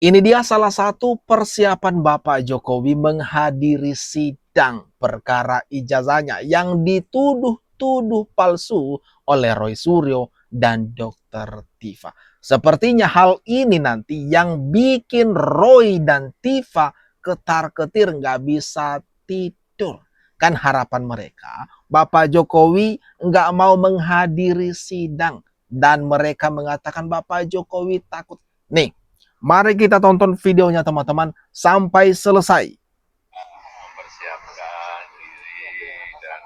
Ini dia salah satu persiapan Bapak Jokowi menghadiri sidang perkara ijazahnya yang dituduh-tuduh palsu oleh Roy Suryo dan Dr. Tifa. Sepertinya hal ini nanti yang bikin Roy dan Tifa ketar-ketir nggak bisa tidur. Kan harapan mereka Bapak Jokowi nggak mau menghadiri sidang dan mereka mengatakan Bapak Jokowi takut. Nih, mari kita tonton videonya teman-teman sampai selesai. Mempersiapkan diri dan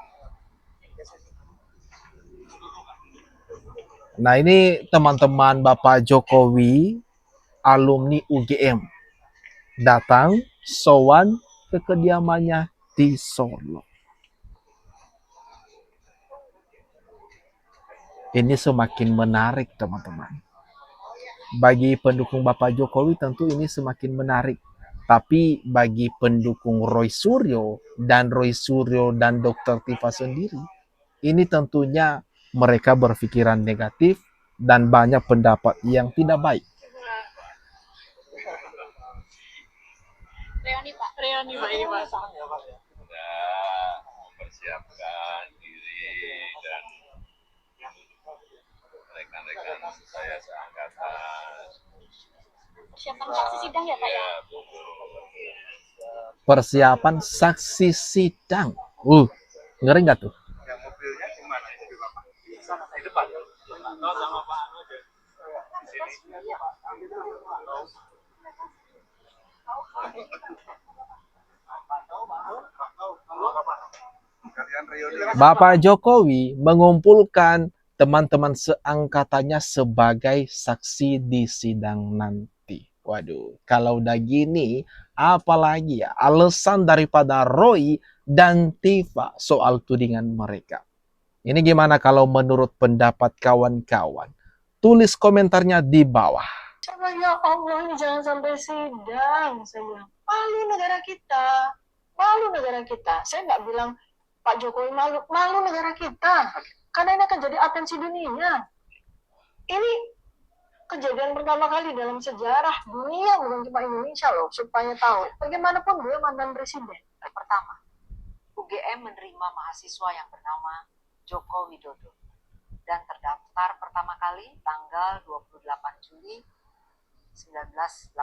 Nah, ini teman-teman Bapak Jokowi, alumni UGM, datang sowan ke kediamannya di Solo. Ini semakin menarik teman-teman. Bagi pendukung Bapak Jokowi tentu ini semakin menarik. Tapi bagi pendukung Roy Suryo dan Dr. Tifa sendiri, ini tentunya mereka berpikiran negatif dan banyak pendapat yang tidak baik. Reoni Pak ini Pak. Mempersiapkan diri dan rekan-rekan saya seangkatan. Persiapan saksi sidang ya Pak ya? Persiapan saksi sidang. Ngeri nggak tuh? Yang mobilnya di mana itu Bapak? Di depan. Oh, sama Pak Anu aja. Di sini. Bapak Jokowi mengumpulkan teman-teman seangkatannya sebagai saksi di sidang nanti. Waduh, kalau udah gini, apalagi ya alasan daripada Roy dan Tifa soal tudingan mereka. Ini gimana kalau menurut pendapat kawan-kawan? Tulis komentarnya di bawah. Ya Allah, ini jangan sampai sidang. Saya bilang, malu negara kita. Malu negara kita. Saya nggak bilang Pak Jokowi malu. Malu negara kita. Karena ini akan jadi atensi dunia. Ini kejadian pertama kali dalam sejarah dunia, bukan cuma Indonesia loh, supaya tahu. Bagaimanapun beliau mantan presiden. Pertama, UGM menerima mahasiswa yang bernama Joko Widodo dan terdaftar pertama kali tanggal 28 Juli 1980.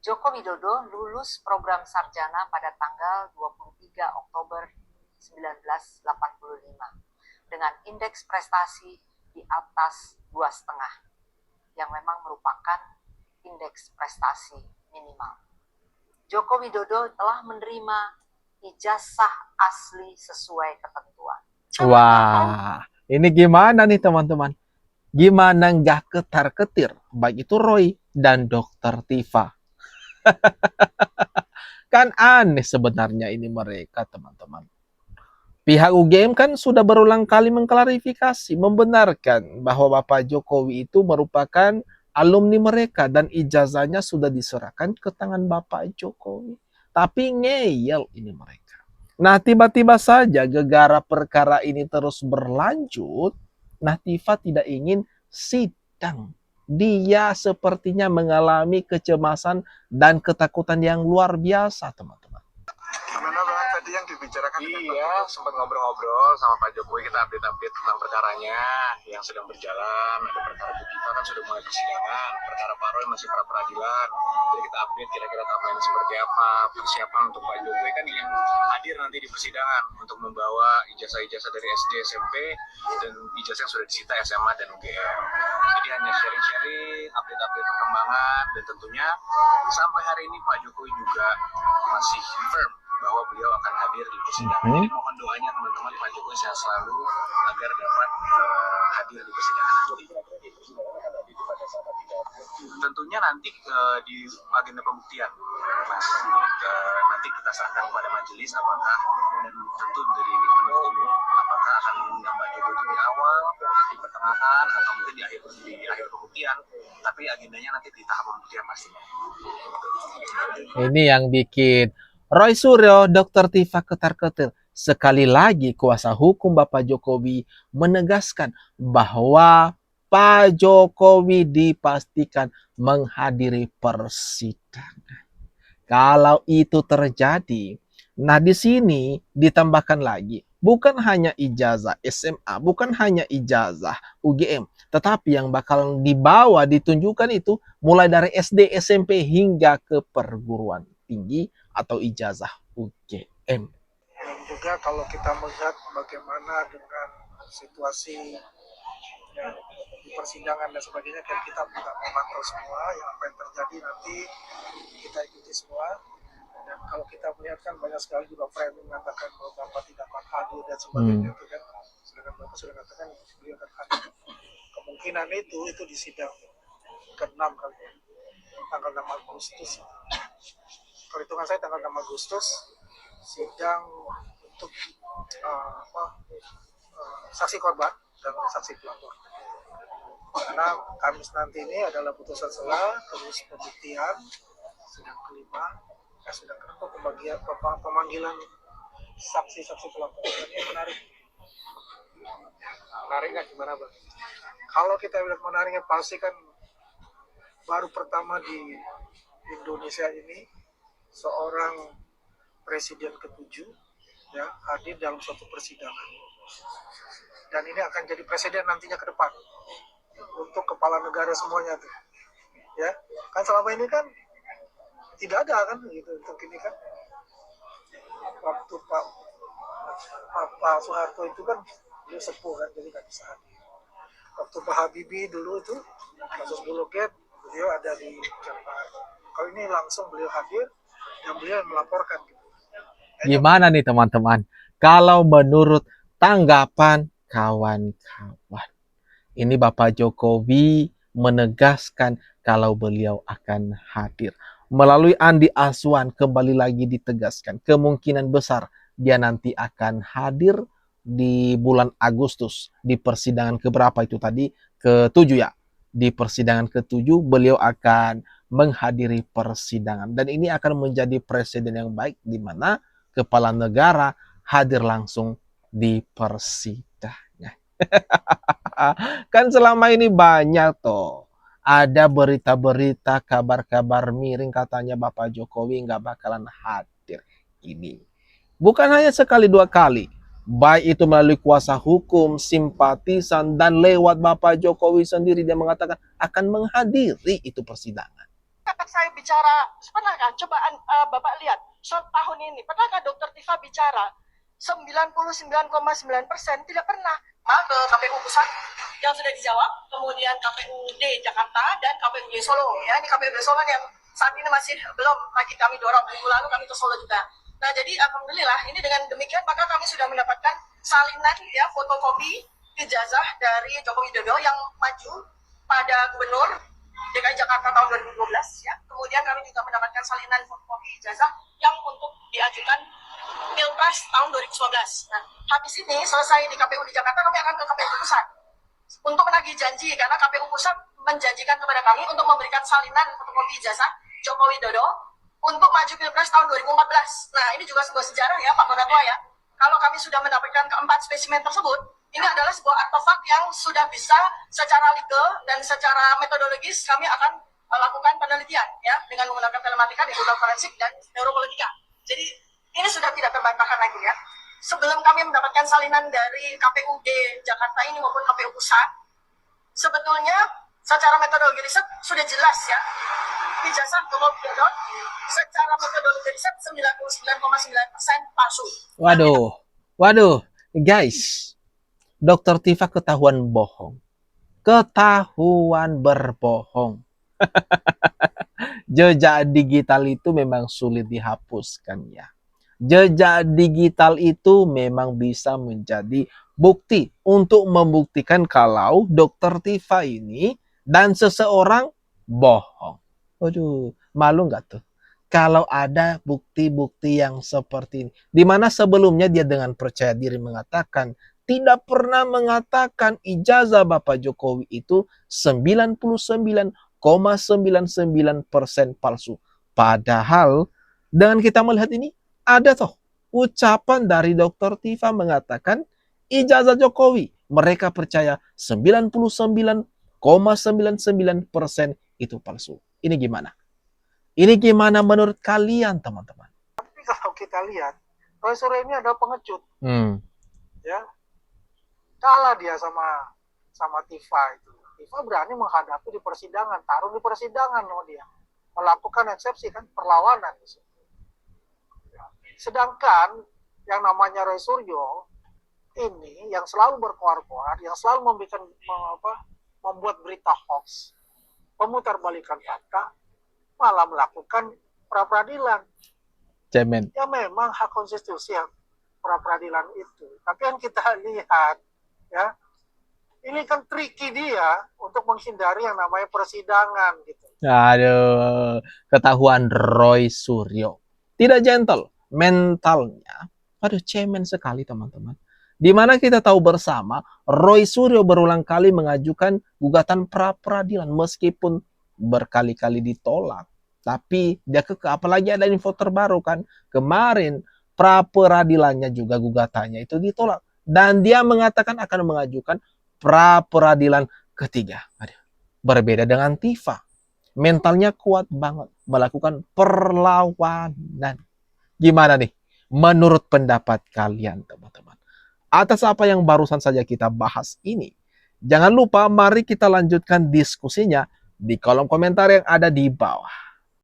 Joko Widodo lulus program sarjana pada tanggal 23 Oktober 1985 dengan indeks prestasi di atas 2,5 yang memang merupakan indeks prestasi minimal. Joko Widodo telah menerima ijazah asli sesuai ketentuan. Wah, ini gimana nih teman-teman? Gimana nggak ketar-ketir? Baik itu Roy dan Dr. Tifa. Kan aneh sebenarnya ini mereka teman-teman. Pihak UGM kan sudah berulang kali mengklarifikasi, membenarkan bahwa Bapak Jokowi itu merupakan alumni mereka dan ijazahnya sudah diserahkan ke tangan Bapak Jokowi. Tapi ngeyel ini mereka. Nah, tiba-tiba saja gegara perkara ini terus berlanjut. Nah, Tifa tidak ingin sidang. Dia sepertinya mengalami kecemasan dan ketakutan yang luar biasa, teman-teman. Gimana Bang tadi yang dibicarakan? Iya, sempat ngobrol-ngobrol sama Pak Jokowi, kita update-update tentang perkaranya yang sedang berjalan. Ada perkara Bu Tifa kan sudah mulai persidangan, perkara Pak Roy masih pra peradilan. Jadi kita update kira-kira timeline seperti apa, persiapan untuk Pak Jokowi kan yang hadir nanti di persidangan untuk membawa ijazah-ijazah dari SD, SMP, dan ijazah yang sudah disita SMA dan UGM. Jadi hanya sharing-sharing, update-update perkembangan, dan tentunya sampai hari ini Pak Jokowi juga masih firm bahwa beliau akan hadir di persidangan. Jadi mohon doanya teman-teman Pak Jokowi sehat selalu agar dapat hadir di persidangan. Tentunya nanti di agenda pembuktian, Mas. Nanti kita serahkan kepada majelis apakah dan tentu dari penuntut umum apakah akan mengundang Pak Jokowi itu di awal, di pertengahan, atau mungkin di akhir pembuktian. Tapi agendanya nanti di tahap pembuktian pastinya. Ini yang bikin Roy Suryo, Dr. Tifa ketar-ketir. Sekali lagi kuasa hukum Bapak Jokowi menegaskan bahwa Pak Jokowi dipastikan menghadiri persidangan. Kalau itu terjadi, nah di sini ditambahkan lagi, bukan hanya ijazah SMA, bukan hanya ijazah UGM, tetapi yang bakal dibawa, ditunjukkan itu mulai dari SD, SMP hingga ke perguruan tinggi atau ijazah UGM. Dan juga kalau kita melihat bagaimana dengan situasi ya, di persidangan dan sebagainya, kan kita juga memantau semua yang apa yang terjadi, nanti kita ikuti semua. Dan kalau kita melihat kan banyak sekali juga framing mengatakan bahwa Bapak tidak akan hadir dan sebagainya itu kan, sedangkan Bapak sudah katakan beliau akan hadir. Kemungkinan itu di sidang ke-6 kali ya, tanggal 6 Agustus. Kalau hitungan saya tanggal 6 Agustus sidang untuk saksi korban dan saksi pelapor. Karena Kamis nanti ini adalah putusan selah, terus pembuktian, sidang kelima, sidang kedua pemanggilan saksi-saksi pelapor. Ini menarik. Menarik nggak gimana Bang? Kalau kita lihat menariknya, pasti kan baru pertama di Indonesia ini seorang presiden ke-7 ya hadir dalam suatu persidangan, dan ini akan jadi presiden nantinya ke depan untuk kepala negara semuanya tuh ya kan. Selama ini kan tidak ada kan gitu, untuk ini kan waktu Pak Soeharto itu kan beliau sepuh kan, jadi nggak bisa hadir. Waktu Pak Habibie dulu itu kasus Buluket, beliau ada di Jakarta. Kalau ini langsung beliau hadir dan beliau melaporkan gitu. Gimana nih teman-teman? Kalau menurut tanggapan kawan-kawan, ini Bapak Jokowi menegaskan kalau beliau akan hadir. Melalui Andi Azwan kembali lagi ditegaskan, kemungkinan besar dia nanti akan hadir di bulan Agustus di persidangan keberapa itu tadi, ke-7 ya. Di persidangan ke-7 beliau akan menghadiri persidangan, dan ini akan menjadi presiden yang baik di mana kepala negara hadir langsung di persidangan. Kan selama ini banyak toh ada berita-berita, kabar-kabar miring katanya Bapak Jokowi nggak bakalan hadir. Ini bukan hanya sekali dua kali, baik itu melalui kuasa hukum, simpatisan, dan lewat Bapak Jokowi sendiri dia mengatakan akan menghadiri itu persidangan. Saya bicara, pernahkah coba Bapak lihat tahun ini, pernahkah Dokter Tifa bicara 99,9% tidak pernah ke KPU Pusat yang sudah dijawab, kemudian KPUD Jakarta dan KPUD Solo ya. Ini KPUD Solo yang saat ini masih belum lagi kami dorong, minggu lalu kami ke Solo juga. Nah jadi alhamdulillah ini dengan demikian maka kami sudah mendapatkan salinan ya fotokopi ijazah dari Joko Widodo yang maju pada Gubernur DKI Jakarta tahun 2012 ya. Kemudian kami juga mendapatkan salinan fotokopi ijazah yang untuk diajukan Pilpres tahun 2019. Nah, habis ini selesai di KPU di Jakarta, kami akan ke KPU Pusat untuk menagih janji, karena KPU Pusat menjanjikan kepada kami untuk memberikan salinan fotokopi ijazah Joko Widodo untuk maju Pilpres tahun 2014. Nah, ini juga sebuah sejarah ya Pak Kodatua ya. Kalau kami sudah mendapatkan keempat spesimen tersebut, ini adalah sebuah artefak yang sudah bisa secara legal dan secara metodologis kami akan lakukan penelitian ya dengan menggunakan telematika, digital forensik, dan neuropolitika. Jadi ini sudah tidak terbantahkan lagi ya. Sebelum kami mendapatkan salinan dari KPUD Jakarta ini maupun KPU Pusat, sebetulnya secara metodologi riset sudah jelas ya. Ijazah Joko Widodo secara metodologi riset 99,9% palsu. Waduh, guys, Dokter Tifa ketahuan bohong, ketahuan berbohong. Jejak digital itu memang sulit dihapuskan ya. Jejak digital itu memang bisa menjadi bukti untuk membuktikan kalau Dokter Tifa ini dan seseorang bohong. Waduh, malu nggak tuh? Kalau ada bukti-bukti yang seperti ini, di mana sebelumnya dia dengan percaya diri mengatakan tidak pernah mengatakan ijazah Bapak Jokowi itu 99,99% palsu. Padahal dengan kita melihat ini ada toh ucapan dari Dokter Tifa mengatakan ijazah Jokowi mereka percaya 99,99% itu palsu. Ini gimana? Ini gimana menurut kalian, teman-teman? Tapi kalau kita lihat, Roy Suryo ini ada pengecut, ya. Kalah dia sama Tifa itu. Tifa berani menghadapi di persidangan, taruh di persidangan loh dia. Melakukan eksepsi kan, perlawanan. Sedangkan yang namanya Roy Suryo ini yang selalu berkoar-koar, yang selalu membuat berita hoax, memutarbalikan fakta, malah melakukan pra-peradilan. Cemen. Ya memang hak konstitusi yang pra-peradilan itu. Tapi yang kita lihat, ya, ini kan tricky dia untuk menghindari yang namanya persidangan gitu. Aduh, ketahuan Roy Suryo. Tidak gentle, mentalnya. Aduh, cemen sekali teman-teman. Dimana kita tahu bersama, Roy Suryo berulang kali mengajukan gugatan pra-peradilan meskipun berkali-kali ditolak. Tapi dia apalagi ada info terbaru kan. Kemarin pra-peradilannya juga gugatannya itu ditolak. Dan dia mengatakan akan mengajukan pra-peradilan ketiga. Aduh, berbeda dengan Tifa. Mentalnya kuat banget melakukan perlawanan. Gimana nih menurut pendapat kalian, teman-teman? Atas apa yang barusan saja kita bahas ini, jangan lupa mari kita lanjutkan diskusinya di kolom komentar yang ada di bawah.